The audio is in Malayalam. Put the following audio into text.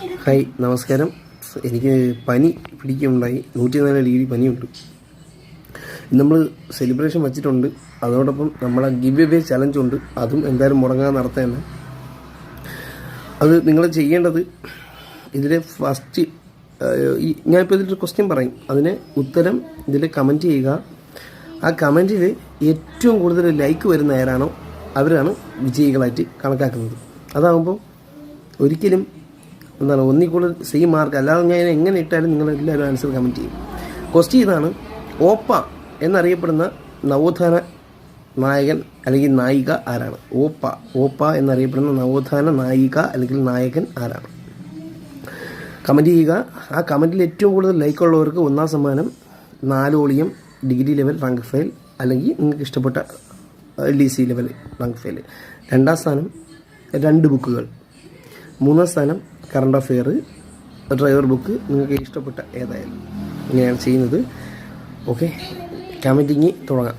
ഹായ്, നമസ്കാരം. എനിക്ക് പനി പിടിക്കുകയുണ്ടായി. 104 ഡിഗ്രി പനിയുണ്ട്. നമ്മൾ സെലിബ്രേഷൻ വച്ചിട്ടുണ്ട്. അതോടൊപ്പം നമ്മളെ ഗിവ് അവേ ചലഞ്ചുണ്ട്. അതും എന്തായാലും മുടങ്ങാതെ നടത്താൻ. അത് നിങ്ങൾ ചെയ്യേണ്ടത്, ഇതിൽ ഫസ്റ്റ് ഞാനിപ്പോൾ ഇതിലൊരു ക്വസ്റ്റ്യൻ പറയും, അതിന് ഉത്തരം ഇതിൽ കമൻറ്റ് ചെയ്യുക. ആ കമൻറ്റിൽ ഏറ്റവും കൂടുതൽ ലൈക്ക് വരുന്ന ആരാണോ അവരാണ് വിജയികളായിട്ട് കണക്കാക്കുന്നത്. അതാകുമ്പോൾ ഒരിക്കലും ഒന്നിൽ കൂടുതൽ സെയിം മാർക്ക്, അല്ലാതെ ഞാൻ എങ്ങനെ ഇട്ടാലും നിങ്ങളെല്ലാവരും ആൻസർ കമൻറ്റ് ചെയ്യും. ക്വസ്റ്റ്യൻ ഇതാണ്: ഓപ്പ എന്നറിയപ്പെടുന്ന നവോത്ഥാന നായകൻ അല്ലെങ്കിൽ നായിക ആരാണ്? ഓപ്പ എന്നറിയപ്പെടുന്ന നവോത്ഥാന നായിക അല്ലെങ്കിൽ നായകൻ ആരാണ്? കമൻറ്റ് ചെയ്യുക. ആ കമൻറ്റിൽ ഏറ്റവും കൂടുതൽ ലൈക്കുള്ളവർക്ക് ഒന്നാം സമ്മാനം 4 volume degree level rank file, അല്ലെങ്കിൽ നിങ്ങൾക്ക് ഇഷ്ടപ്പെട്ട DC ലെവൽ റാങ്ക് ഫയൽ. 2ാം സ്ഥാനം 2 ബുക്കുകൾ. 3ാം സ്ഥാനം കറണ്ട് അഫെയർ, ഡ്രൈവർ ബുക്ക്, നിങ്ങൾക്ക് ഇഷ്ടപ്പെട്ട ഏതായാലും. ഇങ്ങനെയാണ് ചെയ്യുന്നത്. ഓക്കെ, കമൻറ്റിങ് തുടങ്ങാം.